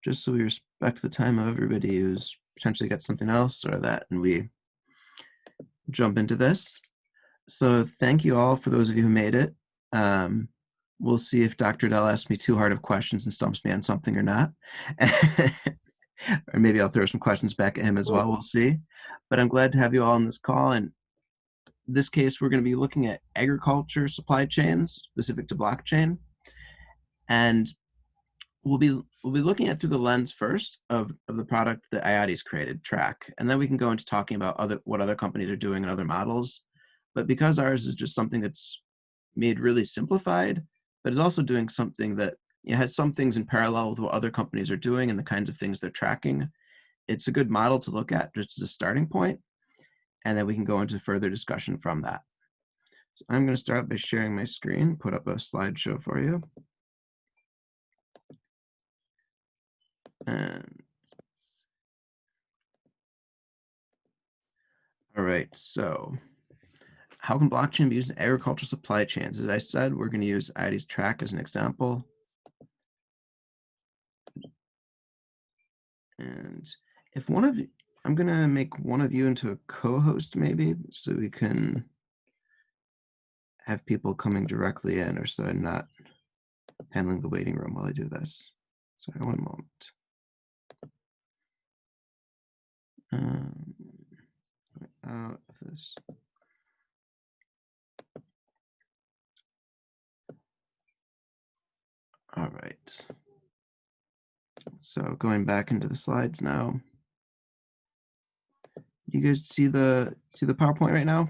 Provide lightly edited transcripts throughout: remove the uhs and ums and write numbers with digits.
just so we respect the time of everybody who's potentially got something else or that, and we jump into this. So thank you all for those of you who made it. Um, we'll see if Dr. Dell asks me too hard of questions and stumps me on something or not. Or maybe I'll throw some questions back at him as well. We'll see. But I'm glad to have you all on this call. And in this case, we're going to be looking at agriculture supply chains specific to blockchain. And we'll be looking at through the lens first of the product that Ayadee's created, TRAK, and then we can go into talking about what other companies are doing and other models. But because ours is just something that's made really simplified, but is also doing something that has some things in parallel with what other companies are doing and the kinds of things they're tracking, it's a good model to look at just as a starting point, and then we can go into further discussion from that. So I'm going to start by sharing my screen, put up a slideshow for you. And all right, so how can blockchain be used in agricultural supply chains? As I said, we're going to use Ayadee's TRAK as an example. And if one of you, I'm going to make one of you into a co-host maybe, so we can have people coming directly in, or so I'm not handling the waiting room while I do this. Sorry, one moment. Out of this. All right. So going back into the slides now. You guys see the PowerPoint right now?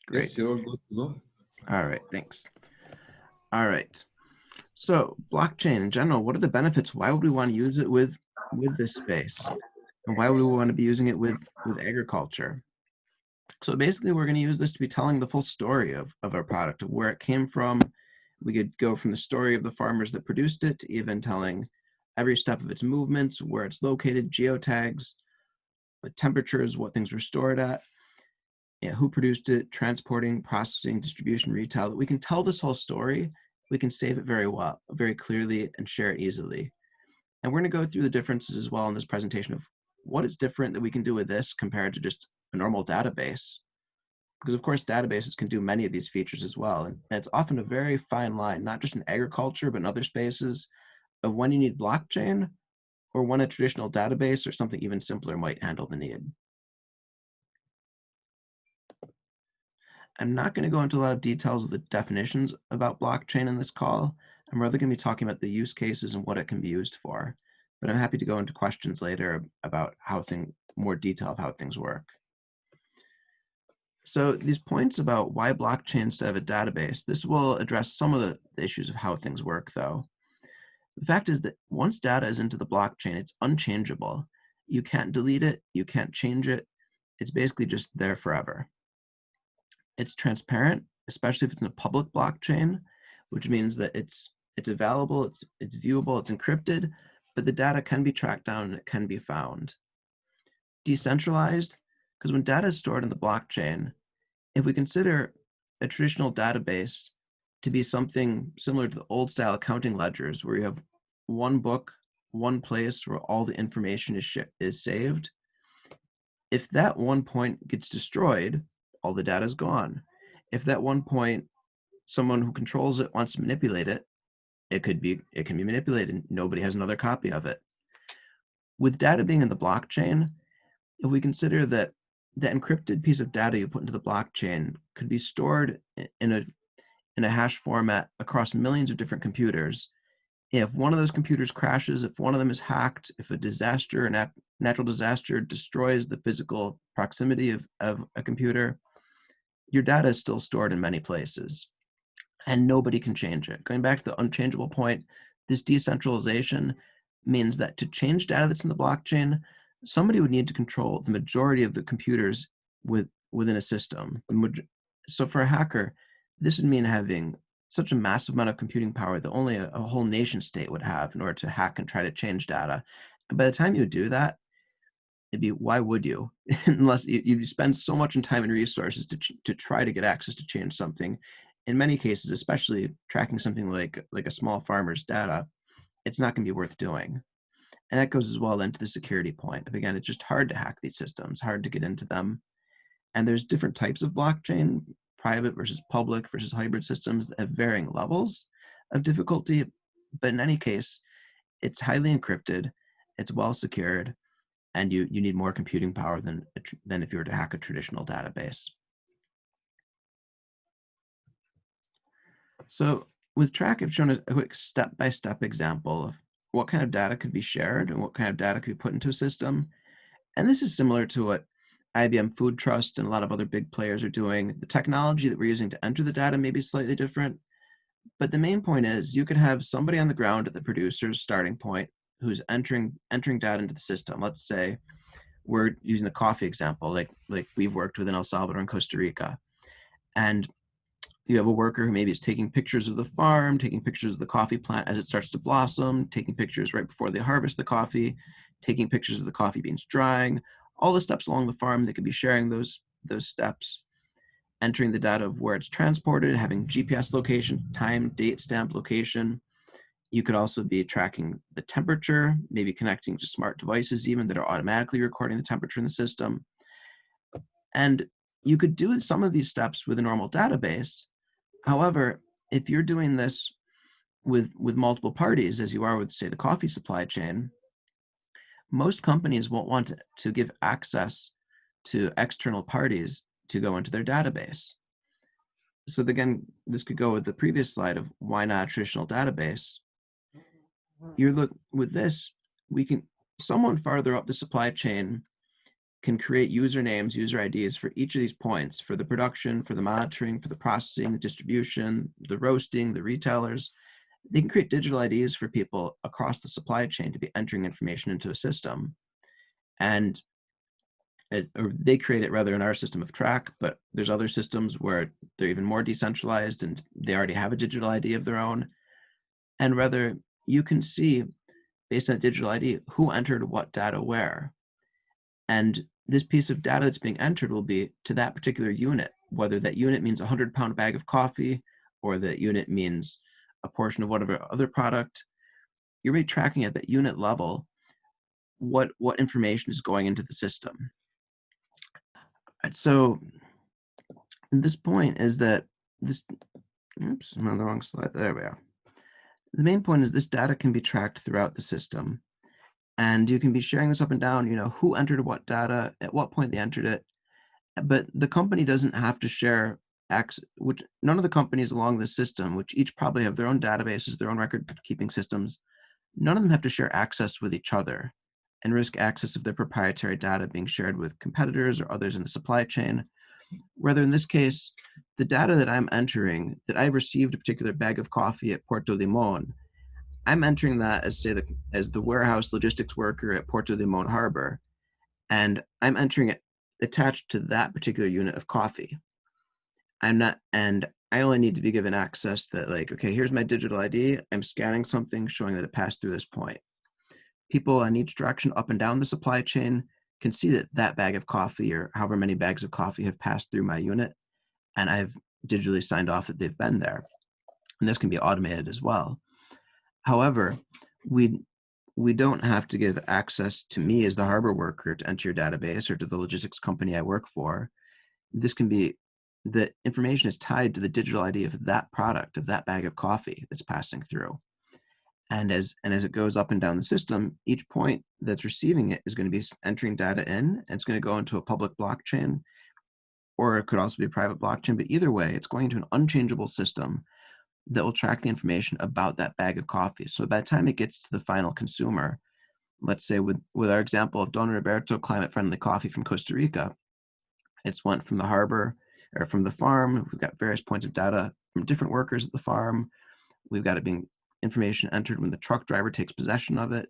Great. Yes, you're good to go. All right, thanks. All right. So blockchain in general, what are the benefits? Why would we want to use it with this space? And why would we want to be using it with agriculture? So basically, we're going to use this to be telling the full story of our product, of where it came from. We could go from the story of the farmers that produced it to even telling every step of its movements, where it's located, geotags, the temperatures, what things were stored at, who produced it, transporting, processing, distribution, retail. That we can tell this whole story. We can save it very well, very clearly, and share it easily. And we're going to go through the differences as well in this presentation of what is different that we can do with this compared to just a normal database. Because of course, databases can do many of these features as well. And it's often a very fine line, not just in agriculture, but in other spaces, of when you need blockchain or when a traditional database or something even simpler might handle the need. I'm not going to go into a lot of details of the definitions about blockchain in this call. I'm rather going to be talking about the use cases and what it can be used for. But I'm happy to go into questions later about more detail of how things work. So these points about why blockchain instead of a database, this will address some of the issues of how things work, though. The fact is that once data is into the blockchain, it's unchangeable. You can't delete it, you can't change it. It's basically just there forever. It's transparent, especially if it's in a public blockchain, which means that it's available, it's viewable, it's encrypted, but the data can be tracked down and it can be found. Decentralized, because when data is stored in the blockchain, if we consider a traditional database to be something similar to the old style accounting ledgers, where you have one book, one place where all the information is saved, if that one point gets destroyed, all the data is gone. If that one point, someone who controls it wants to manipulate it, it can be manipulated. Nobody has another copy of it. With data being in the blockchain, if we consider that the encrypted piece of data you put into the blockchain could be stored in a hash format across millions of different computers. If one of those computers crashes, if one of them is hacked, if a disaster, a natural disaster destroys the physical proximity of a computer, your data is still stored in many places and nobody can change it. Going back to the unchangeable point, this decentralization means that to change data that's in the blockchain, somebody would need to control the majority of the computers within a system. So for a hacker, this would mean having such a massive amount of computing power that only a whole nation state would have in order to hack and try to change data. And by the time you do that, why would you? Unless you spend so much time and resources to try to get access to change something. In many cases, especially tracking something like a small farmer's data, it's not going to be worth doing. And that goes as well into the security point. Again, it's just hard to hack these systems, hard to get into them. And there's different types of blockchain, private versus public versus hybrid systems that have varying levels of difficulty. But in any case, it's highly encrypted, it's well secured, and you need more computing power than if you were to hack a traditional database. So with TRAK, I've shown a quick step-by-step example of what kind of data could be shared and what kind of data could be put into a system. And this is similar to what IBM Food Trust and a lot of other big players are doing. The technology that we're using to enter the data may be slightly different, but the main point is you could have somebody on the ground at the producer's starting point who's entering data into the system. Let's say we're using the coffee example, like we've worked with in El Salvador and Costa Rica. And you have a worker who maybe is taking pictures of the farm, taking pictures of the coffee plant as it starts to blossom, taking pictures right before they harvest the coffee, taking pictures of the coffee beans drying, all the steps along the farm. They could be sharing those steps, entering the data of where it's transported, having GPS location, time, date, stamp, location. You could also be tracking the temperature, maybe connecting to smart devices even that are automatically recording the temperature in the system. And you could do some of these steps with a normal database. However, if you're doing this with multiple parties, as you are with, say, the coffee supply chain, most companies won't want to give access to external parties to go into their database. So again, this could go with the previous slide of why not a traditional database. With this, we can, someone farther up the supply chain can create usernames, user IDs for each of these points, for the production, for the monitoring, for the processing, the distribution, the roasting, the retailers. They can create digital IDs for people across the supply chain to be entering information into a system. And or they create it rather in our system of TRAK, but there's other systems where they're even more decentralized and they already have a digital ID of their own. And rather, you can see, based on that digital ID, who entered what data where. And this piece of data that's being entered will be to that particular unit, whether that unit means a 100-pound bag of coffee or that unit means a portion of whatever other product. You're really tracking at that unit level what information is going into the system. And so this point is that this, oops, I'm on the wrong slide. There we are. The main point is this data can be tracked throughout the system. And you can be sharing this up and down, who entered what data, at what point they entered it. But the company doesn't have to share which none of the companies along the system, which each probably have their own databases, their own record-keeping systems, none of them have to share access with each other and risk access of their proprietary data being shared with competitors or others in the supply chain. Rather, in this case, the data that I'm entering, that I received a particular bag of coffee at Puerto Limon, I'm entering that as, say, as the warehouse logistics worker at Puerto Limon Harbor, and I'm entering it attached to that particular unit of coffee. And I only need to be given access that, like, okay, here's my digital ID. I'm scanning something showing that it passed through this point. People on each direction up and down the supply chain can see that that bag of coffee or however many bags of coffee have passed through my unit, and I've digitally signed off that they've been there. And this can be automated as well. However, we don't have to give access to me as the harbor worker to enter your database or to the logistics company I work for. This can be, the information is tied to the digital ID of that product, of that bag of coffee that's passing through. And as it goes up and down the system, each point that's receiving it is going to be entering data in, and it's going to go into a public blockchain, or it could also be a private blockchain. But either way, it's going to an unchangeable system that will track the information about that bag of coffee. So by the time it gets to the final consumer, let's say with our example of Don Roberto climate-friendly coffee from Costa Rica, it's went from the harbor or from the farm. We've got various points of data from different workers at the farm. We've got it being information entered when the truck driver takes possession of it.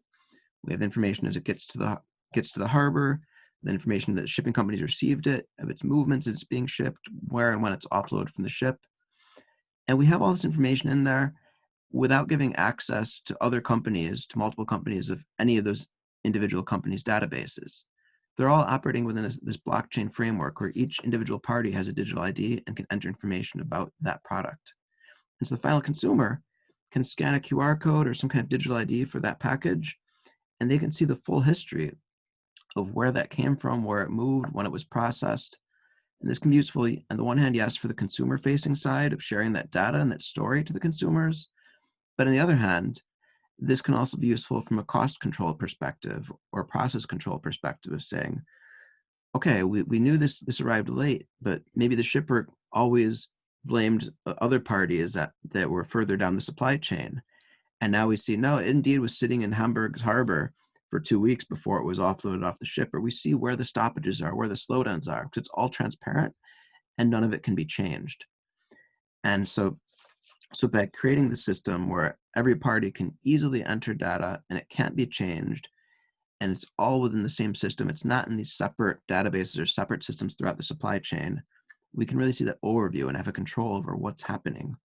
We have information as it gets to the harbor, the information that shipping companies received it, of its movements, it's being shipped, where and when it's offloaded from the ship. And we have all this information in there without giving access to other companies, to multiple companies of any of those individual companies' databases. They're all operating within this blockchain framework where each individual party has a digital ID and can enter information about that product. And so the final consumer can scan a QR code or some kind of digital ID for that package, and they can see the full history of where that came from, where it moved, when it was processed. And this can be useful on the one hand, yes, for the consumer-facing side of sharing that data and that story to the consumers. But on the other hand, this can also be useful from a cost control perspective or process control perspective of saying, okay, we knew this arrived late, but maybe the shipper always blamed other parties that were further down the supply chain. And now we see, no, it indeed was sitting in Hamburg's harbor for 2 weeks before it was offloaded off the shipper. We see where the stoppages are, where the slowdowns are, because it's all transparent and none of it can be changed. And so by creating the system where every party can easily enter data and it can't be changed, and it's all within the same system, it's not in these separate databases or separate systems throughout the supply chain, we can really see that overview and have a control over what's happening.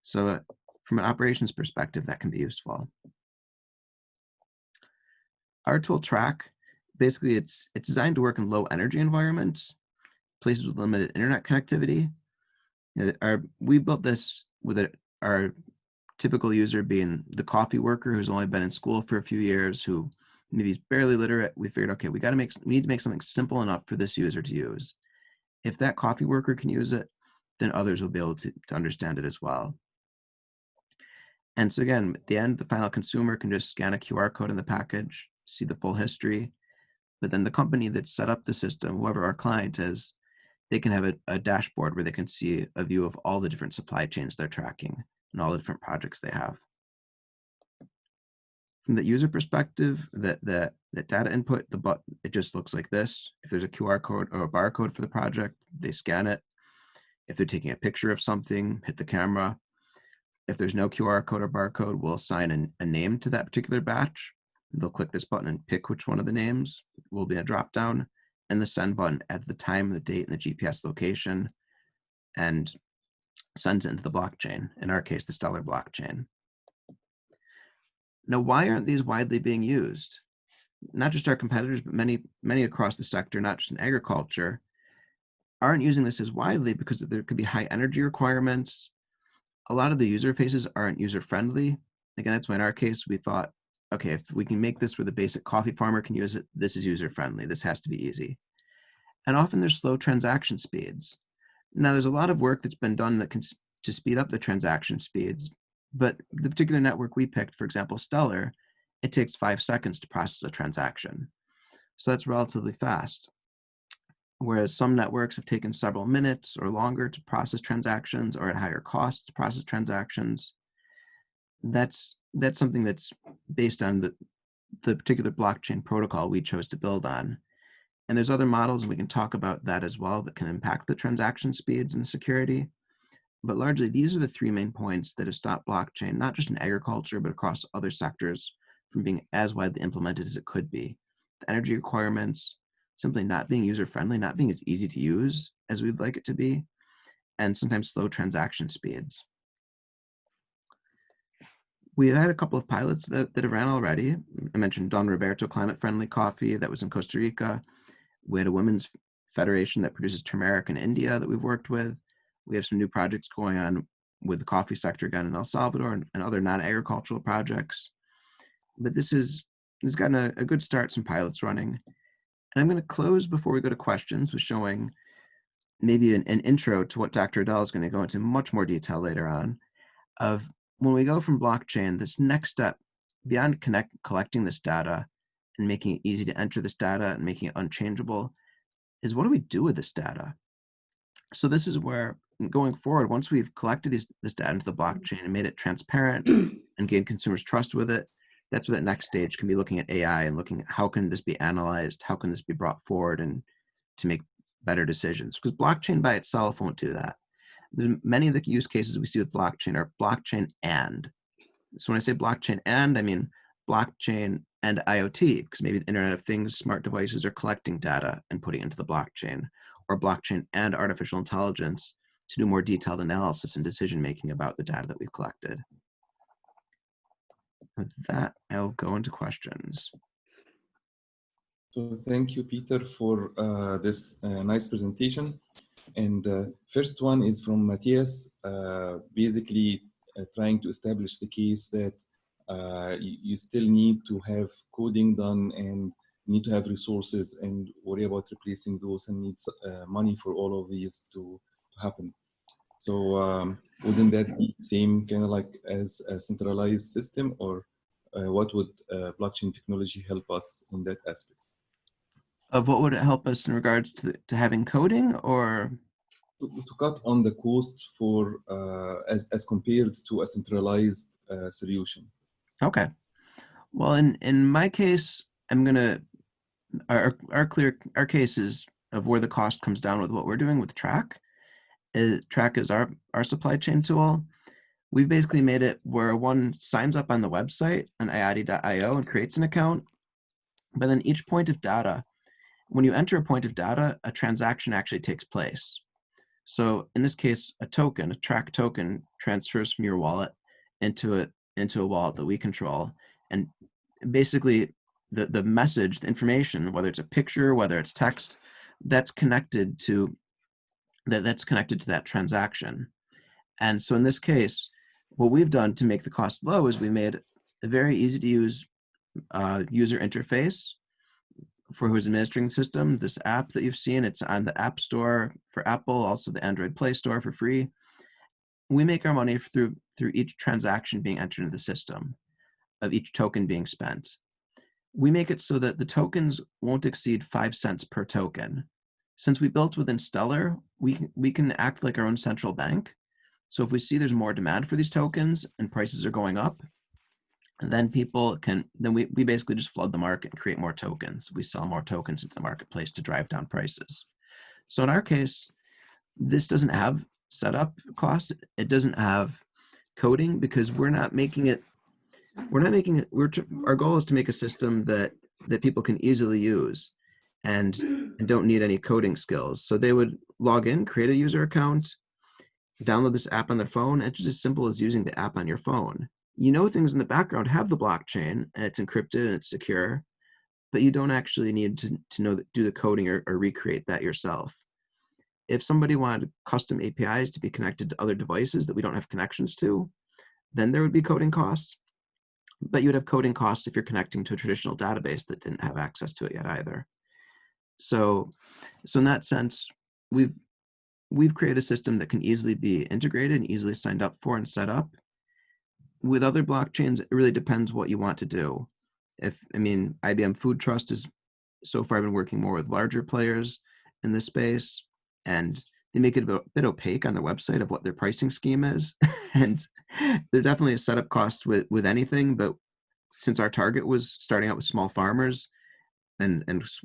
So from an operations perspective, that can be useful. Our tool TRAK, basically it's designed to work in low energy environments, places with limited internet connectivity. We built this with our typical user being the coffee worker who's only been in school for a few years, who maybe is barely literate. We figured, okay, we need to make something simple enough for this user to use. If that coffee worker can use it, then others will be able to understand it as well. And so again, at the end, the final consumer can just scan a QR code in the package, see the full history, but then the company that set up the system, whoever our client is, they can have a dashboard where they can see a view of all the different supply chains they're tracking and all the different projects they have. From the user perspective, that data input, it just looks like this. If there's a QR code or a barcode for the project, they scan it. If they're taking a picture of something, hit the camera. If there's no QR code or barcode, we'll assign a name to that particular batch. They'll click this button and pick which one of the names will be a dropdown, and the send button adds the time, the date, and the GPS location, and sends it into the blockchain, in our case, the Stellar blockchain. Now, why aren't these widely being used? Not just our competitors, but many across the sector, not just in agriculture, aren't using this as widely because there could be high energy requirements. A lot of the user faces aren't user-friendly. Again, that's why in our case, we thought, okay, if we can make this where the basic coffee farmer can use it, this is user-friendly. This has to be easy. And often there's slow transaction speeds. Now, there's a lot of work that's been done to speed up the transaction speeds, but the particular network we picked, for example, Stellar, it takes 5 seconds to process a transaction. So that's relatively fast. Whereas some networks have taken several minutes or longer to process transactions, or at higher costs to process transactions. That's something that's based on the particular blockchain protocol we chose to build on. And there's other models, and we can talk about that as well, that can impact the transaction speeds and security. But largely, these are the 3 main points that have stopped blockchain, not just in agriculture, but across other sectors, from being as widely implemented as it could be. The energy requirements, simply not being user-friendly, not being as easy to use as we'd like it to be, and sometimes slow transaction speeds. We had a couple of pilots that have ran already. I mentioned Don Roberto climate-friendly coffee that was in Costa Rica. We had a women's federation that produces turmeric in India that we've worked with. We have some new projects going on with the coffee sector again in El Salvador and other non-agricultural projects. But this has gotten a good start, some pilots running. And I'm going to close before we go to questions with showing maybe an intro to what Dr. Adel is going to go into much more detail later on, of when we go from blockchain, this next step, beyond collecting this data and making it easy to enter this data and making it unchangeable, is what do we do with this data? So this is where, going forward, once we've collected this data into the blockchain and made it transparent and gained consumers' trust with it, that's where that next stage can be looking at AI and looking at how can this be analyzed, how can this be brought forward and to make better decisions. Because blockchain by itself won't do that. Many of the use cases we see with blockchain are blockchain and. So when I say blockchain and, I mean blockchain and IoT, because maybe the Internet of Things, smart devices are collecting data and putting it into the blockchain, or blockchain and artificial intelligence to do more detailed analysis and decision-making about the data that we've collected. With that, I'll go into questions. So thank you, Peter, for this nice presentation. And the first one is from Matthias. Basically, trying to establish the case that you still need to have coding done and need to have resources and worry about replacing those and need money for all of these to happen. So wouldn't that be the same kind of like as a centralized system, or what would blockchain technology help us in that aspect? Of what would it help us in regards to having coding, or? To cut on the cost for as compared to a centralized solution. Okay. Well, in my case, I'm gonna our cases of where the cost comes down with what we're doing with TRAK. TRAK is our supply chain tool. We've basically made it where one signs up on the website on ayadee.io and creates an account, but then each point of data, when you enter a point of data, a transaction actually takes place. So in this case, a TRAK token, transfers from your wallet into a wallet that we control, and basically the message, the information, whether it's a picture, whether it's text, that's connected to that transaction. And so in this case, what we've done to make the cost low is we made a very easy to use user interface for who's administering the system. This app that you've seen, it's on the App Store for Apple, also the Android Play Store for free. We make our money through each transaction being entered into the system, of each token being spent. We make it so that the tokens won't exceed 5 cents per token. Since we built within Stellar, we can act like our own central bank. So if we see there's more demand for these tokens and prices are going up, then we basically just flood the market and create more tokens. We sell more tokens into the marketplace to drive down prices. So in our case, this doesn't have setup cost. It doesn't have coding, because our goal is to make a system that people can easily use and don't need any coding skills. So they would log in, create a user account, download this app on their phone. It's just as simple as using the app on your phone. You know, things in the background have the blockchain, and it's encrypted and it's secure, but you don't actually need to do the coding or recreate that yourself. If somebody wanted custom APIs to be connected to other devices that we don't have connections to, then there would be coding costs. But you would have coding costs if you're connecting to a traditional database that didn't have access to it yet either. So in that sense, we've created a system that can easily be integrated and easily signed up for and set up. With other blockchains, it really depends what you want to do. IBM Food Trust is so far been working more with larger players in this space, and they make it a bit opaque on their website of what their pricing scheme is. And there's definitely a setup cost with anything, but since our target was starting out with small farmers and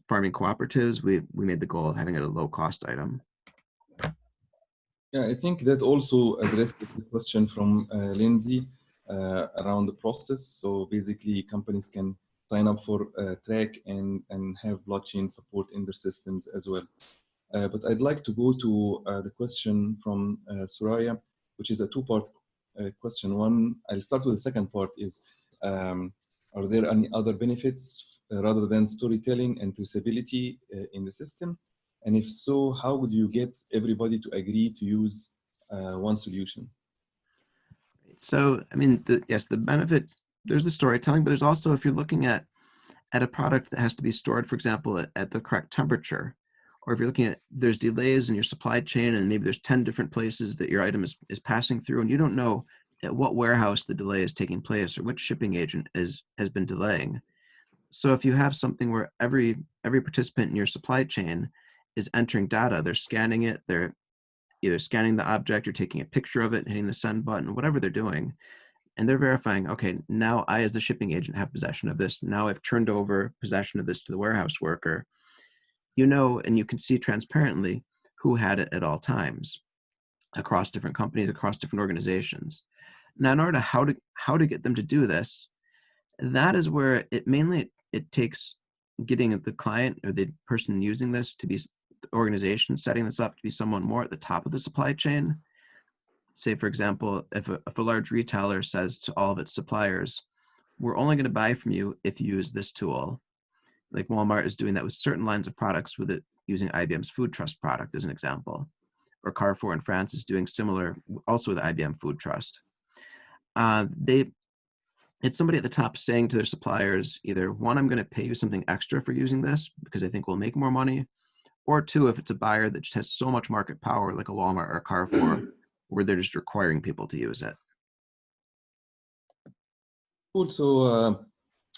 farming cooperatives, we made the goal of having it a low cost item. Yeah, I think that also addressed the question from Lindsay around the process. So basically, companies can sign up for TRAK and have blockchain support in their systems as well. But I'd like to go to the question from Soraya, which is a two-part question. One, I'll start with the second part is, are there any other benefits rather than storytelling and traceability in the system? And if so, how would you get everybody to agree to use one solution? So, the benefit, there's the storytelling, but there's also, if you're looking at a product that has to be stored, for example, at the correct temperature, or if you're looking at, there's delays in your supply chain and maybe there's 10 different places that your item is passing through, and you don't know at what warehouse the delay is taking place or which shipping agent has been delaying. So if you have something where every participant in your supply chain is entering data, they're scanning it, they're either scanning the object or taking a picture of it and hitting the send button, whatever they're doing, and they're verifying, okay, now I as the shipping agent have possession of this. Now I've turned over possession of this to the warehouse worker. And you can see transparently who had it at all times across different companies, across different organizations. Now, in order to how to get them to do this, that is where it takes getting the client or the person using this to be the organization setting this up to be someone more at the top of the supply chain. Say, for example, if a large retailer says to all of its suppliers, we're only going to buy from you if you use this tool. Like Walmart is doing that with certain lines of products with it using IBM's Food Trust product as an example. Or Carrefour in France is doing similar also with IBM Food Trust. It's somebody at the top saying to their suppliers, either one, I'm going to pay you something extra for using this because I think we'll make more money, or two, if it's a buyer that just has so much market power, like a Walmart or a Carrefour, where they're just requiring people to use it. Cool. So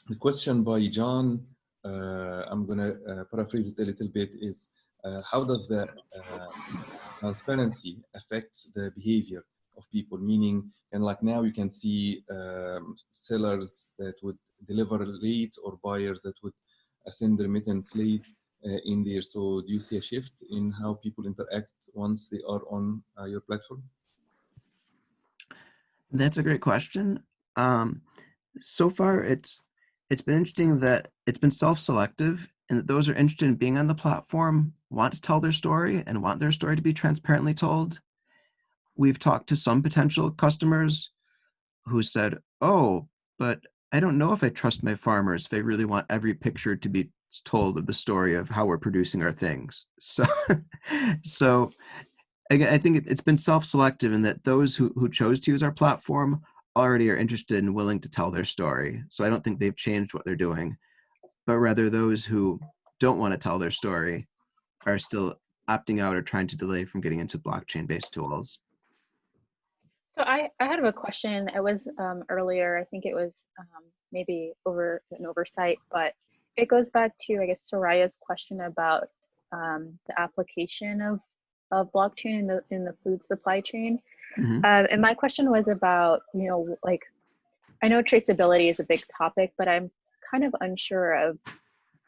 the question by John, I'm going to paraphrase it a little bit, is how does the transparency affect the behavior of people? Meaning, and like now you can see sellers that would deliver late or buyers that would send remittance late in there. So do you see a shift in how people interact once they are on your platform? That's a great question. So far, it's been interesting that it's been self-selective, and that those who are interested in being on the platform want to tell their story and want their story to be transparently told. We've talked to some potential customers who said, "Oh, but I don't know if I trust my farmers if they really want every picture to be told of the story of how we're producing our things." So, so again, I think it's been self-selective in that those who chose to use our platform already are interested and willing to tell their story. So I don't think they've changed what they're doing, but rather those who don't want to tell their story are still opting out or trying to delay from getting into blockchain-based tools. So I had a question. It was earlier. I think it was maybe over an oversight, but it goes back to, I guess, Soraya's question about the application of blockchain in the food supply chain. Mm-hmm. And my question was about, like, I know traceability is a big topic, but I'm kind of unsure of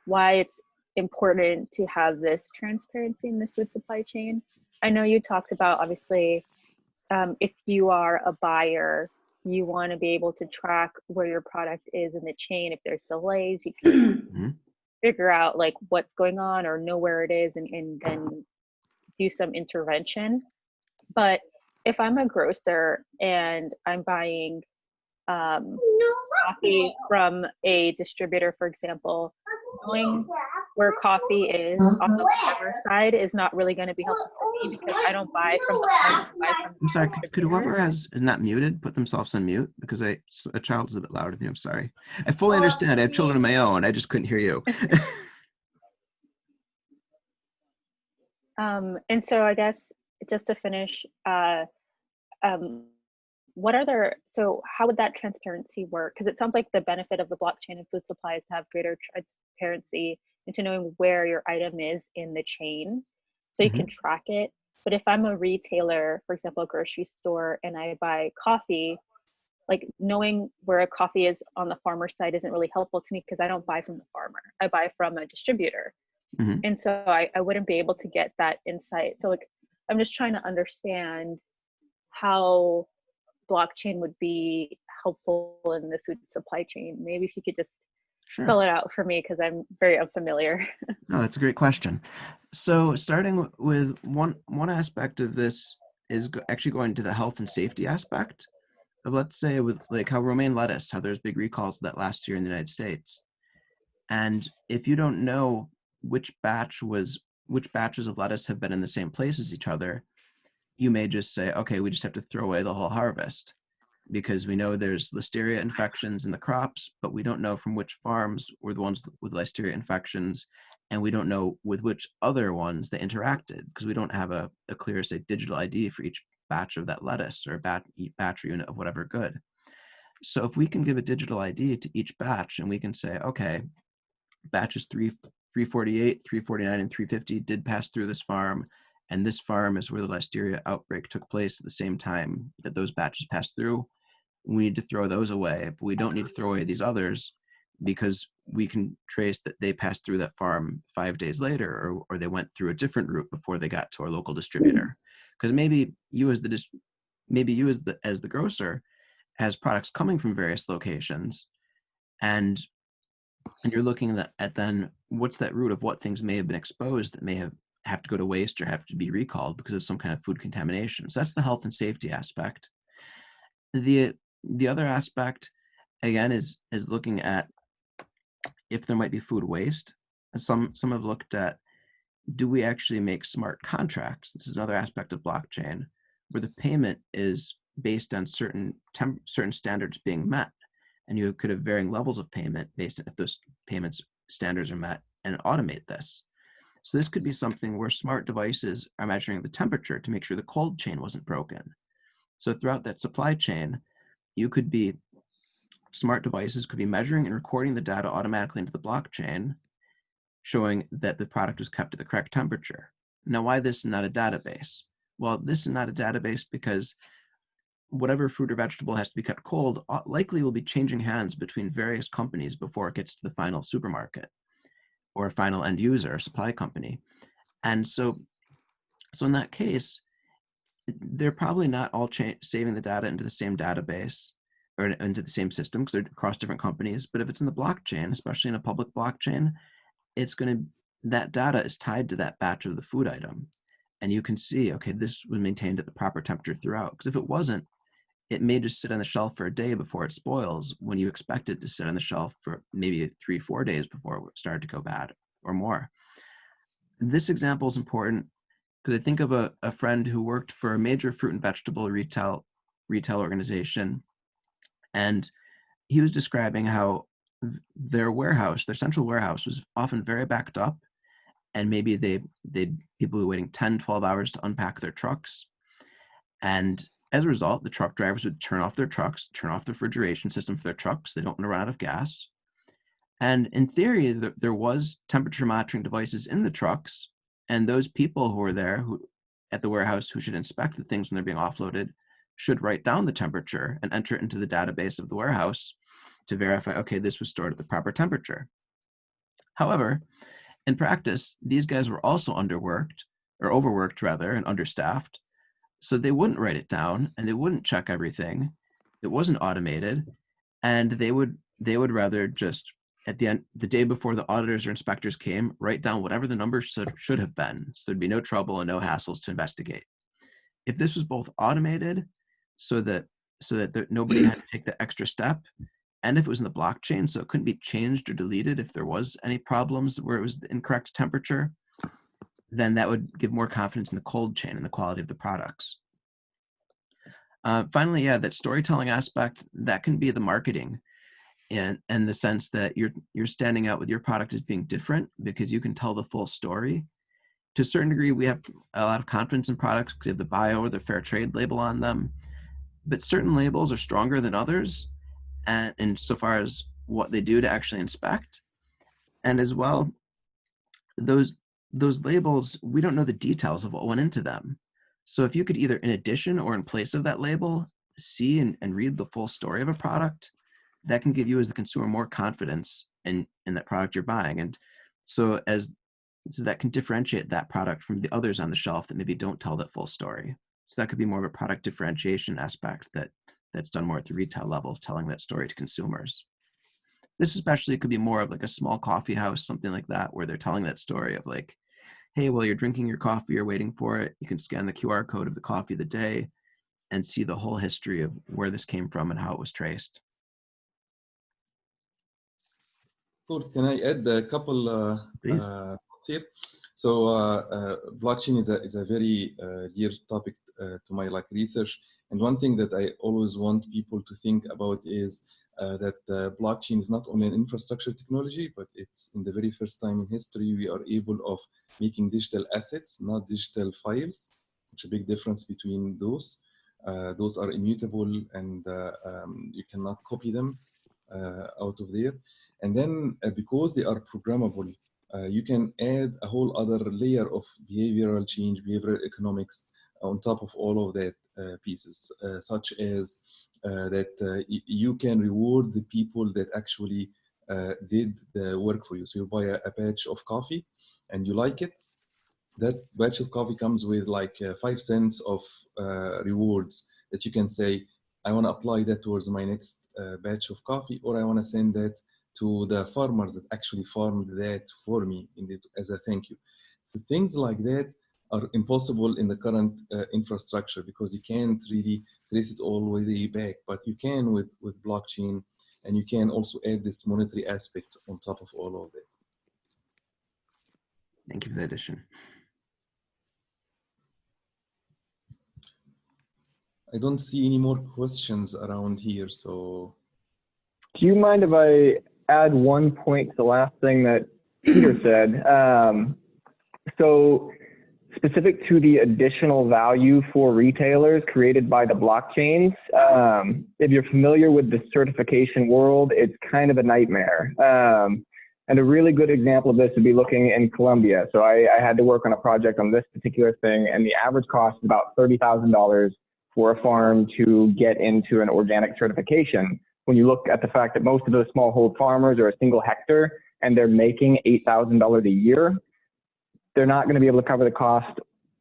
why it's important to have this transparency in the food supply chain. I know you talked about, obviously, if you are a buyer, you want to be able to track where your product is in the chain. If there's delays, you can figure out like what's going on or know where it is, and then do some intervention. But if I'm a grocer and I'm buying coffee from a distributor, for example, knowing where coffee is on the farmer side is not really going to be helpful for me because I don't buy from the farmer. I buy from the I'm sorry, could whoever distributor. is not muted put themselves on mute, because a child is a bit louder than you. I'm sorry. I fully understand. I have children of my own. I just couldn't hear you. And so I guess just to finish, so how would that transparency work? Because it sounds like the benefit of the blockchain and food supply is to have greater transparency into knowing where your item is in the chain, so you can track it. But if I'm a retailer, for example, a grocery store, and I buy coffee, like knowing where a coffee is on the farmer side isn't really helpful to me because I don't buy from the farmer. I buy from a distributor. Mm-hmm. And so I wouldn't be able to get that insight. So like, I'm just trying to understand how blockchain would be helpful in the food supply chain. Maybe if you could just spell it out for me, because I'm very unfamiliar. No, that's a great question. So starting with one aspect of this is actually going to the health and safety aspect of, let's say, with like how romaine lettuce, how there's big recalls of that last year in the United States. And if you don't know which batches of lettuce have been in the same place as each other, you may just say, okay, we just have to throw away the whole harvest, because we know there's listeria infections in the crops, but we don't know from which farms were the ones with listeria infections, and we don't know with which other ones they interacted, because we don't have a clear, say, digital ID for each batch of that lettuce or batch or unit of whatever good. So if we can give a digital ID to each batch, and we can say, okay, batches 348, 349, and 350 did pass through this farm, and this farm is where the listeria outbreak took place at the same time that those batches passed through. We need to throw those away, but we don't need to throw away these others, because we can trace that they passed through that farm 5 days later, or they went through a different route before they got to our local distributor. Because maybe you as the grocer has products coming from various locations, and you're looking at then what's that route of what things may have been exposed that may have to go to waste or have to be recalled because of some kind of food contamination. So that's the health and safety aspect. The other aspect, again, is looking at if there might be food waste. Some have looked at, do we actually make smart contracts? This is another aspect of blockchain where the payment is based on certain standards being met. And you could have varying levels of payment based on if those payments standards are met, and automate this. So this could be something where smart devices are measuring the temperature to make sure the cold chain wasn't broken. So throughout that supply chain, smart devices could be measuring and recording the data automatically into the blockchain, showing that the product was kept at the correct temperature. Now, why this is not a database? Well, this is not a database because whatever fruit or vegetable has to be kept cold likely will be changing hands between various companies before it gets to the final supermarket or final end user or supply company. And so in that case, they're probably not all saving the data into the same database or into the same system because they're across different companies. But if it's in the blockchain, especially in a public blockchain, that data is tied to that batch of the food item. And you can see, okay, this was maintained at the proper temperature throughout. Because if it wasn't, it may just sit on the shelf for a day before it spoils when you expect it to sit on the shelf for maybe 3-4 days before it started to go bad or more. This example is important because I think of a friend who worked for a major fruit and vegetable retail organization. And he was describing how their central warehouse was often very backed up. And maybe people were waiting 10, 12 hours to unpack their trucks. And as a result, the truck drivers would turn off their trucks, turn off the refrigeration system for their trucks. They don't want to run out of gas. And in theory, there was temperature monitoring devices in the trucks, and those people who were there at the warehouse who should inspect the things when they're being offloaded should write down the temperature and enter it into the database of the warehouse to verify, okay, this was stored at the proper temperature. However, in practice, these guys were also overworked and understaffed. So they wouldn't write it down and they wouldn't check everything. It wasn't automated. And they would rather just at the end, the day before the auditors or inspectors came, write down whatever the numbers should have been. So there'd be no trouble and no hassles to investigate. If this was both automated so that nobody had to take the extra step, and if it was in the blockchain, so it couldn't be changed or deleted if there was any problems where it was the incorrect temperature, then that would give more confidence in the cold chain and the quality of the products. Finally, that storytelling aspect, that can be the marketing in the sense that you're standing out with your product as being different because you can tell the full story. To a certain degree, we have a lot of confidence in products because they have the bio or the fair trade label on them, but certain labels are stronger than others, and insofar as what they do to actually inspect. And as well, those labels, we don't know the details of what went into them. So if you could either in addition or in place of that label, see and read the full story of a product, that can give you as the consumer more confidence in that product you're buying. And so that can differentiate that product from the others on the shelf that maybe don't tell that full story. So that could be more of a product differentiation aspect that's done more at the retail level, telling that story to consumers. This especially could be more of like a small coffee house, something like that, where they're telling that story of like, hey, while you're drinking your coffee, you're waiting for it, you can scan the QR code of the coffee of the day and see the whole history of where this came from and how it was traced. Cool. Can I add a couple here? So blockchain is a very dear topic to my research. And one thing that I always want people to think about is that blockchain is not only an infrastructure technology, but it's in the very first time in history we are able of making digital assets, not digital files. Such a big difference between those. Those are immutable and you cannot copy them out of there. And then because they are programmable, you can add a whole other layer of behavioral change, behavioral economics on top of all of that pieces, such as that you can reward the people that actually did the work for you. So you buy a batch of coffee and you like it. That batch of coffee comes with 5 cents of rewards that you can say, I want to apply that towards my next batch of coffee, or I want to send that to the farmers that actually farmed that for me as a thank you. So things like that are impossible in the current infrastructure because you can't really trace it all the way back, but you can with blockchain, and you can also add this monetary aspect on top of all of that. Thank you for the addition. I don't see any more questions around here, so. Do you mind if I add one point to the last thing that Peter said? So specific to the additional value for retailers created by the blockchains, if you're familiar with the certification world, it's kind of a nightmare. And a really good example of this would be looking in Colombia. So I had to work on a project on this particular thing, and the average cost is about $30,000 for a farm to get into an organic certification. When you look at the fact that most of those smallhold farmers are a single hectare and they're making $8,000 a year, they're not going to be able to cover the cost,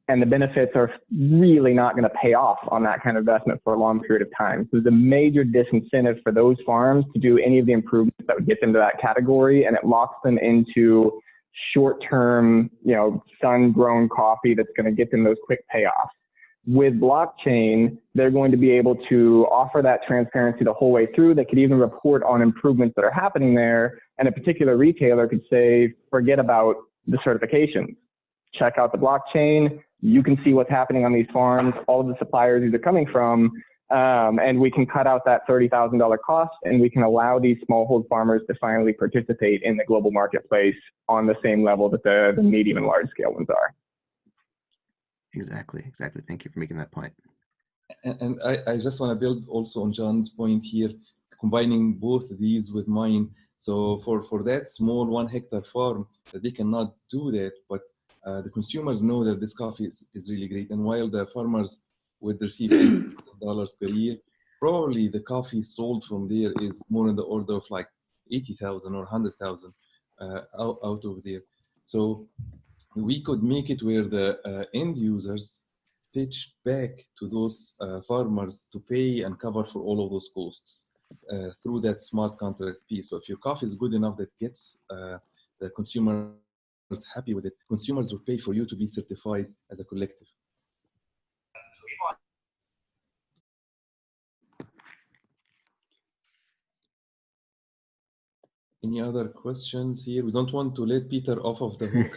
and the benefits are really not going to pay off on that kind of investment for a long period of time. So there's a major disincentive for those farms to do any of the improvements that would get them to that category, and it locks them into short-term, sun-grown coffee that's going to get them those quick payoffs. With blockchain, they're going to be able to offer that transparency the whole way through. They could even report on improvements that are happening there, and a particular retailer could say, forget about the certifications. Check out the blockchain. You can see what's happening on these farms, all of the suppliers these are coming from, and we can cut out that $30,000 cost, and we can allow these smallhold farmers to finally participate in the global marketplace on the same level that the medium and large scale ones are. Exactly. Thank you for making that point. And I just want to build also on John's point here, combining both of these with mine. So for that small 1 hectare farm, that they cannot do that, but the consumers know that this coffee is really great. And while the farmers would receive $8,000 per year, probably the coffee sold from there is more in the order of like 80,000 or 100,000 out of there. So we could make it where the end users pitch back to those farmers to pay and cover for all of those costs through that smart contract piece. So if your coffee is good enough that gets the consumers happy with it, consumers will pay for you to be certified as a collective. Any other questions here? We don't want to let Peter off of the hook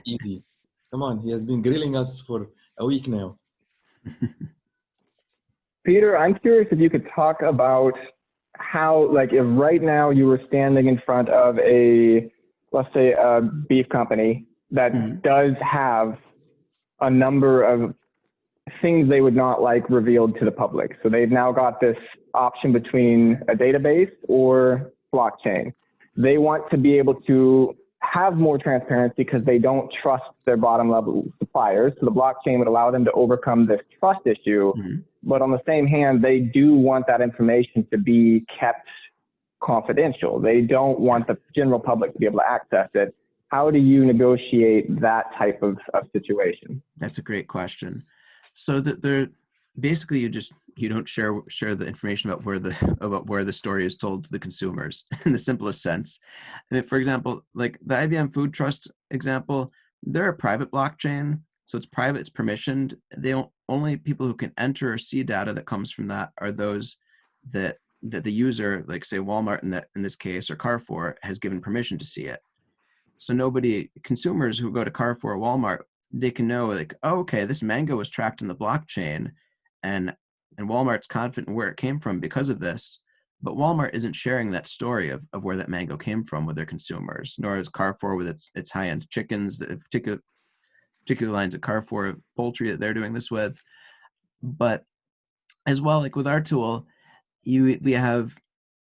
easy. Come on, he has been grilling us for a week now. Peter, I'm curious if you could talk about how, like, if right now you were standing in front of let's say a beef company that does have a number of things they would not like revealed to the public. So they've now got this option between a database or blockchain. They want to be able to have more transparency because they don't trust their bottom level suppliers. So the blockchain would allow them to overcome this trust issue. But on the same hand, they do want that information to be kept confidential. They don't want the general public to be able to access it. How do you negotiate that type of situation? That's a great question. So that they're basically you don't share the information about where the story is told to the consumers in the simplest sense. I mean, for example, like the IBM Food Trust example, they're a private blockchain, so it's private, it's permissioned. Only people who can enter or see data that comes from that are those that the user, like say Walmart in this case, or Carrefour, has given permission to see it. So consumers who go to Carrefour or Walmart, they can know like, oh, okay, this mango was tracked in the blockchain, and Walmart's confident where it came from because of this. But Walmart isn't sharing that story of where that mango came from with their consumers, nor is Carrefour with its high-end chickens, the particular lines of Carrefour poultry that they're doing this with. But as well, like with our tool, we have,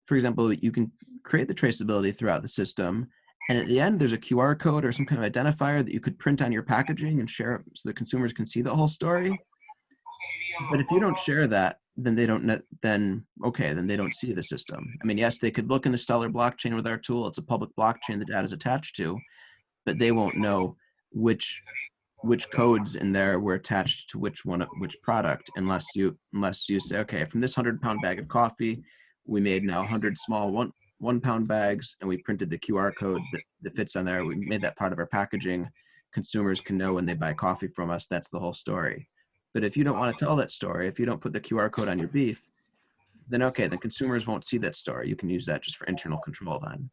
for example, you can create the traceability throughout the system. And at the end, there's a QR code or some kind of identifier that you could print on your packaging and share so the consumers can see the whole story. But if you don't share that, then they don't see the system. I mean, yes, they could look in the Stellar blockchain with our tool. It's a public blockchain the data is attached to, but they won't know which codes in there were attached to which product unless you say, okay, from this 100-pound bag of coffee, we made now 100 small 1-pound bags, and we printed the QR code that fits on there. We made that part of our packaging. Consumers can know when they buy coffee from us, that's the whole story. But if you don't want to tell that story, if you don't put the QR code on your beef, then okay, then consumers won't see that story. You can use that just for internal control then.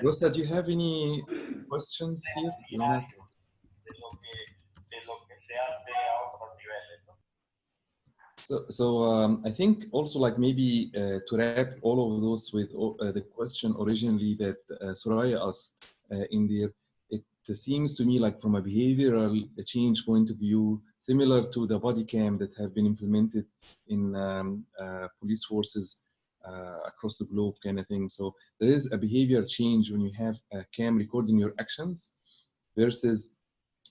Rosa, do you have any questions here? You want to ask? I think also like maybe to wrap all of those with the question originally that Soraya asked in there, it seems to me like from a behavioral change point of view, similar to the body cam that have been implemented in police forces across the globe kind of thing. So there is a behavior change when you have a cam recording your actions versus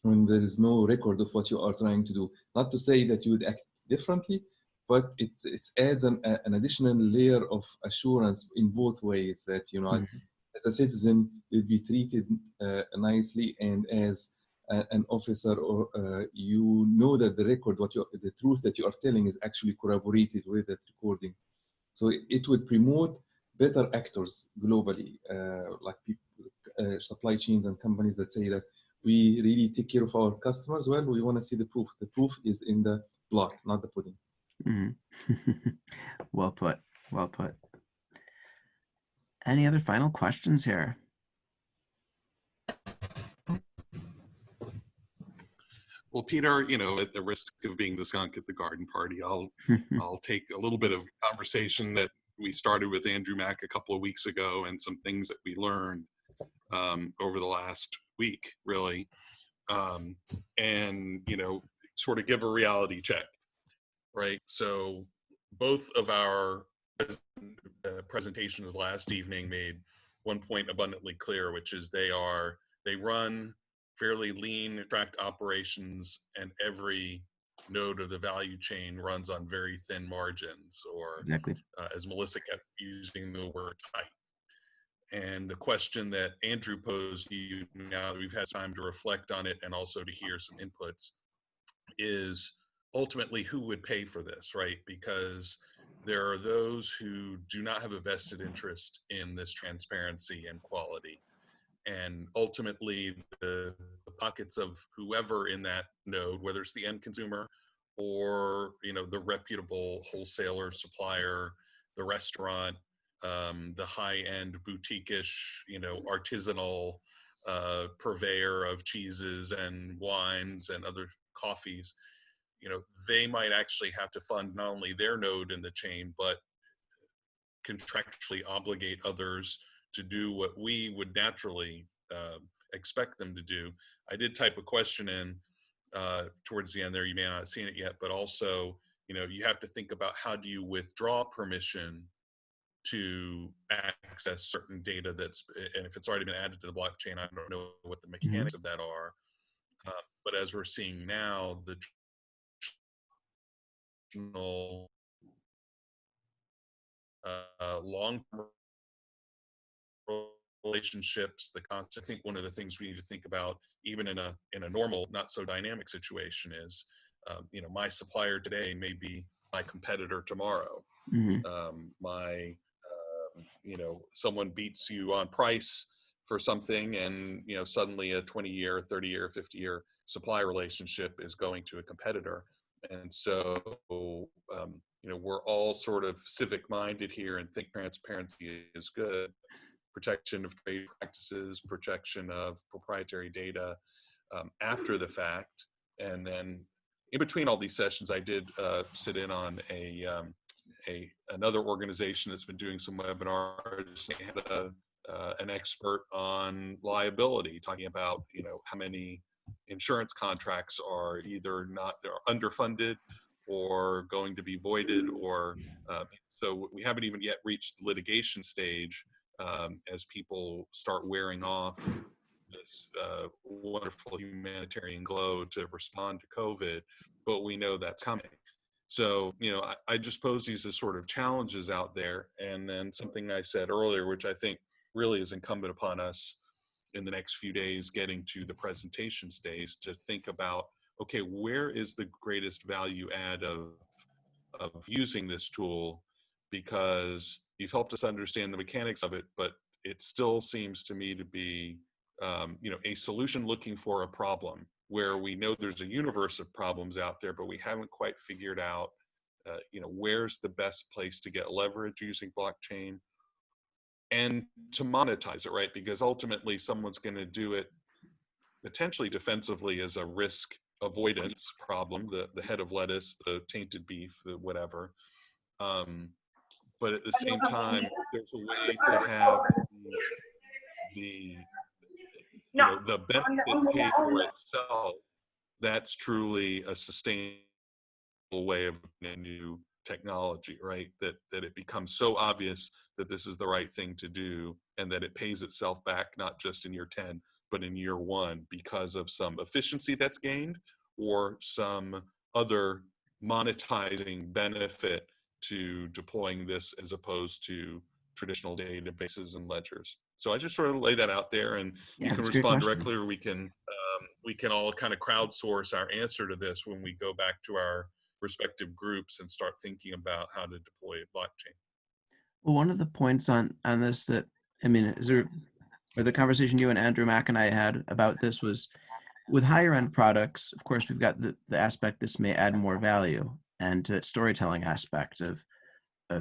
when there is no record of what you are trying to do. Not to say that you would act differently, but it adds an additional layer of assurance in both ways that, you know, as a citizen, you'd be treated nicely, and as an officer, or you know that the record, the truth that you are telling is actually corroborated with that recording. So it would promote better actors globally, like people, supply chains and companies that say that we really take care of our customers. Well, we want to see the proof. The proof is in the block, not the pudding. Well put. Well put. Any other final questions here? Well, Peter, you know, at the risk of being the skunk at the garden party, I'll take a little bit of conversation that we started with Andrew Mack a couple of weeks ago, and some things that we learned over the last week, really, and, you know, sort of give a reality check, right? So both of our presentations last evening made one point abundantly clear, which is they run fairly lean, tracked operations, and every node of the value chain runs on very thin margins, or Exactly. as Melissa kept using the word, tight. And the question that Andrew posed to you, now that we've had time to reflect on it and also to hear some inputs, is ultimately who would pay for this, right? Because there are those who do not have a vested interest in this transparency and quality. And ultimately, the pockets of whoever in that node, whether it's the end consumer or, you know, the reputable wholesaler, supplier, the restaurant, the high-end boutique-ish, you know, artisanal purveyor of cheeses and wines and other coffees, you know, they might actually have to fund not only their node in the chain, but contractually obligate others to do what we would naturally expect them to do. I did type a question in towards the end there. You may not have seen it yet, but also, you know, you have to think about how do you withdraw permission to access certain data that's, and if it's already been added to the blockchain, I don't know what the mechanics of that are. But as we're seeing now, the traditional long-term relationships, the concept. I think one of the things we need to think about, even in a normal, not so dynamic situation, is you know, my supplier today may be my competitor tomorrow. You know, someone beats you on price for something, and, you know, suddenly a 20-year, 30-year, 50-year supply relationship is going to a competitor. And so, you know, we're all sort of civic-minded here and think transparency is good. Protection of trade practices, protection of proprietary data after the fact. And then in between all these sessions, I did sit in on another organization that's been doing some webinars. They had an expert on liability, talking about, you know, how many insurance contracts are either not, are underfunded or going to be voided, or so we haven't even yet reached the litigation stage as people start wearing off this wonderful humanitarian glow to respond to COVID, but we know that's coming. So, you know, I just pose these as sort of challenges out there. And then something I said earlier, which I think really is incumbent upon us in the next few days, getting to the presentation stage, to think about, okay, where is the greatest value add of using this tool? Because you've helped us understand the mechanics of it, but it still seems to me to be, you know, a solution looking for a problem, where we know there's a universe of problems out there, but we haven't quite figured out, you know, where's the best place to get leverage using blockchain and to monetize it, right? Because ultimately someone's going to do it potentially defensively as a risk avoidance problem, the head of lettuce, the tainted beef, the whatever. But at the same time, there's a way to have the the benefit pay for itself. That's truly a sustainable way of a new technology, right? That it becomes so obvious that this is the right thing to do, and that it pays itself back not just in year 10, but in year 1 because of some efficiency that's gained or some other monetizing benefit to deploying this as opposed to traditional databases and ledgers. So I just sort of lay that out there, and Yeah, you can that's a great respond question. directly, or we can all kind of crowdsource our answer to this when we go back to our respective groups and start thinking about how to deploy a blockchain. Well, one of the points on this that, I mean, or the conversation you and Andrew Mack and I had about this was with higher end products. Of course, we've got the aspect this may add more value, and that storytelling aspect of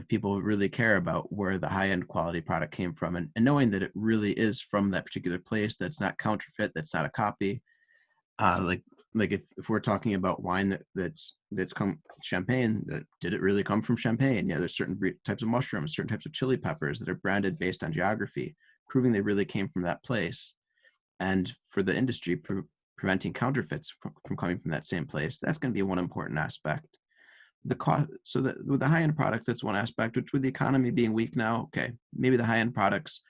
people who really care about where the high end quality product came from, and knowing that it really is from that particular place, that's not counterfeit, that's not a copy. Like if we're talking about wine that's come Champagne, that did it really come from Champagne? Yeah, there's certain types of mushrooms, certain types of chili peppers that are branded based on geography, proving they really came from that place. And for the industry, preventing counterfeits from coming from that same place, that's going to be one important aspect. The cost, so that with the high end products, that's one aspect. Which, with the economy being weak now, okay, maybe the high end products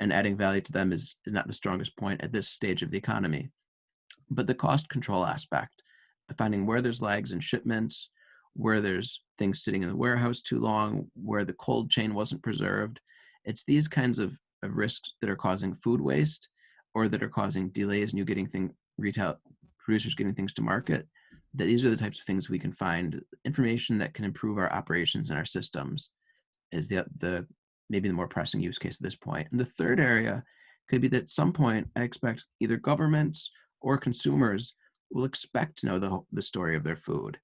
and adding value to them is not the strongest point at this stage of the economy. But the cost control aspect, finding where there's lags in shipments, where there's things sitting in the warehouse too long, where the cold chain wasn't preserved. It's these kinds of risks that are causing food waste, or that are causing delays in you getting retail producers getting things to market. That these are the types of things we can find information that can improve our operations and our systems is the maybe the more pressing use case at this point. And the third area could be that at some point I expect either governments or consumers will expect to know the story of their food.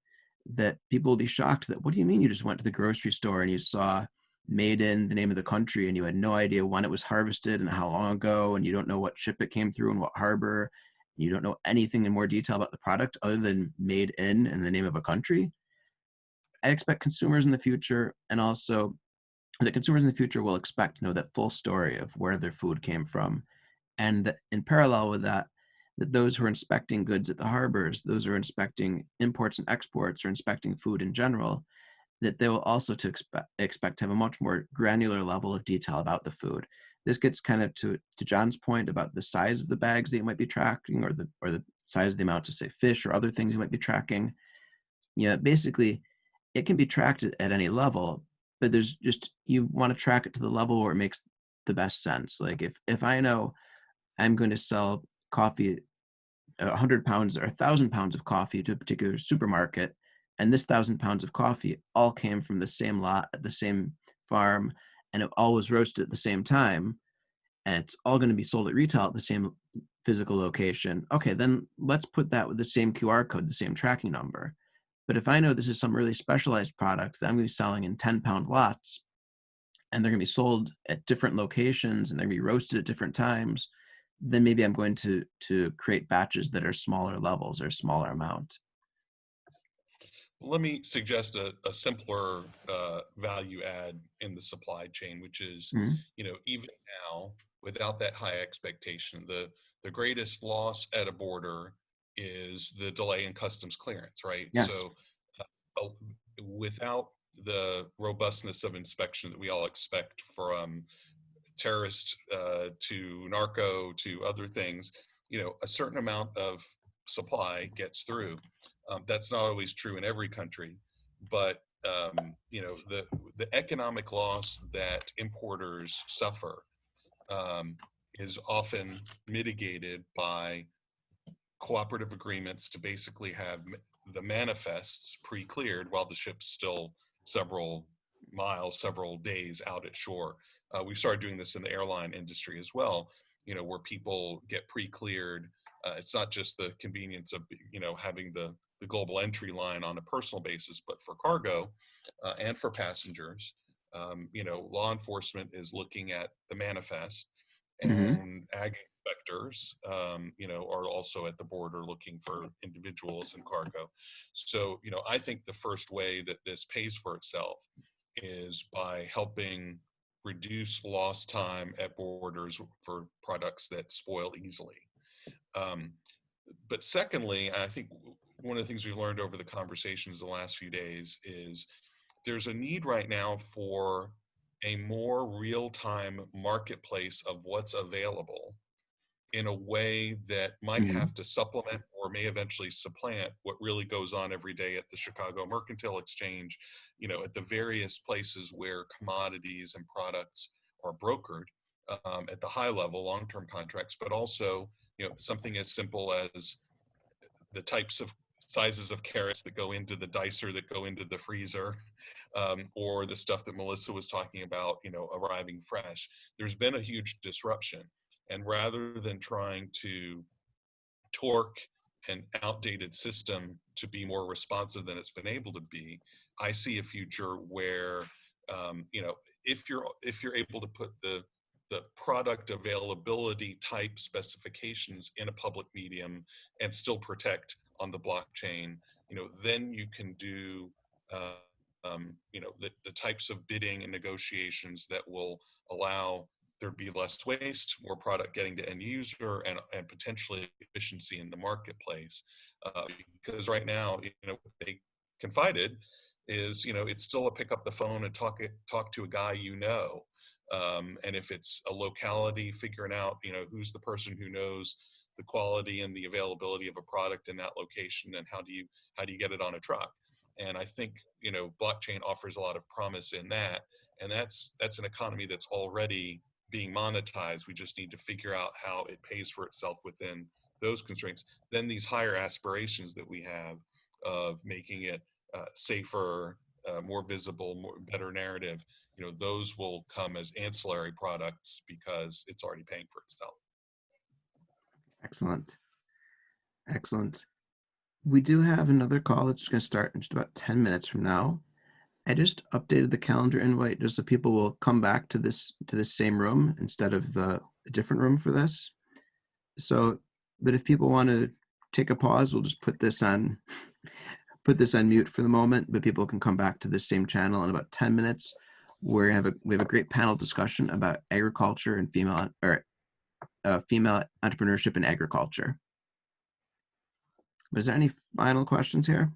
That people will be shocked that, what do you mean you just went to the grocery store and you saw made in the name of the country and you had no idea when it was harvested and how long ago, and you don't know what ship it came through and what harbor, and you don't know anything in more detail about the product other than made in the name of a country? I expect consumers in the future, and also that consumers in the future will expect to know that full story of where their food came from. And in parallel with that, that those who are inspecting goods at the harbors, those who are inspecting imports and exports, or inspecting food in general, that they will also expect to have a much more granular level of detail about the food. This gets kind of to John's point about the size of the bags that you might be tracking, or the size of the amount of, say, fish or other things you might be tracking. Yeah, basically, it can be tracked at any level, but there's just, you want to track it to the level where it makes the best sense. Like if I know I'm going to sell coffee, 100 pounds or 1,000 pounds of coffee to a particular supermarket, and this 1,000 pounds of coffee all came from the same lot at the same farm, and it all was roasted at the same time, and it's all going to be sold at retail at the same physical location. Okay, then let's put that with the same QR code, the same tracking number. But if I know this is some really specialized product that I'm going to be selling in 10-pound lots, and they're going to be sold at different locations, and they're going to be roasted at different times, then maybe I'm going to create batches that are smaller levels or smaller amount. Let me suggest a simpler value add in the supply chain, which is, Mm-hmm. Even now, without that high expectation, the greatest loss at a border is the delay in customs clearance, right? Yes. So without the robustness of inspection that we all expect from terrorist to narco to other things, a certain amount of supply gets through. That's not always true in every country, but the economic loss that importers suffer is often mitigated by cooperative agreements to basically have the manifests pre-cleared while the ship's still several miles, several days out at shore. We've started doing this in the airline industry as well, where people get pre-cleared. It's not just the convenience of, having the global entry line on a personal basis, but for cargo and for passengers, law enforcement is looking at the manifest Mm-hmm. and inspectors, are also at the border looking for individuals and cargo. So, I think the first way that this pays for itself is by helping reduce lost time at borders for products that spoil easily. But secondly, I think one of the things we've learned over the conversations the last few days is there's a need right now for a more real-time marketplace of what's available in a way that might have to supplement or may eventually supplant what really goes on every day at the Chicago Mercantile Exchange, at the various places where commodities and products are brokered at the high level, long-term contracts, but also, something as simple as the types of sizes of carrots that go into the dicer that go into the freezer, or the stuff that Melissa was talking about, arriving fresh. There's been a huge disruption. And rather than trying to torque an outdated system to be more responsive than it's been able to be, I see a future where, if you're able to put the product availability type specifications in a public medium and still protect on the blockchain, then you can do the types of bidding and negotiations that will allow there be less waste, more product getting to end user, and potentially efficiency in the marketplace. Because right now, what they confided is, it's still a pick up the phone and talk to a guy and if it's a locality, figuring out, who's the person who knows the quality and the availability of a product in that location, and how do you get it on a truck. And I think, blockchain offers a lot of promise in that, and that's an economy that's already being monetized. We just need to figure out how it pays for itself within those constraints. Then these higher aspirations that we have of making it safer, more visible, better narrative, those will come as ancillary products because it's already paying for itself. Excellent. Excellent. We do have another call that's going to start in just about 10 minutes from now. I just updated the calendar invite just so people will come back to this same room instead of a different room for this. So, but if people want to take a pause, we'll just put this on mute for the moment, but people can come back to this same channel in about 10 minutes. We have a great panel discussion about agriculture and female entrepreneurship in agriculture. Was there any final questions here?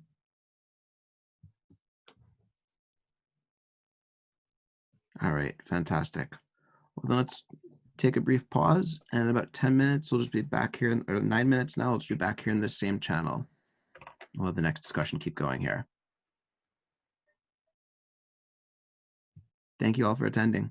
All right, fantastic. Well, then let's take a brief pause, and in about 10 minutes, we'll just be back here, or 9 minutes now, we'll just be back here in this same channel. We'll have the next discussion keep going here. Thank you all for attending.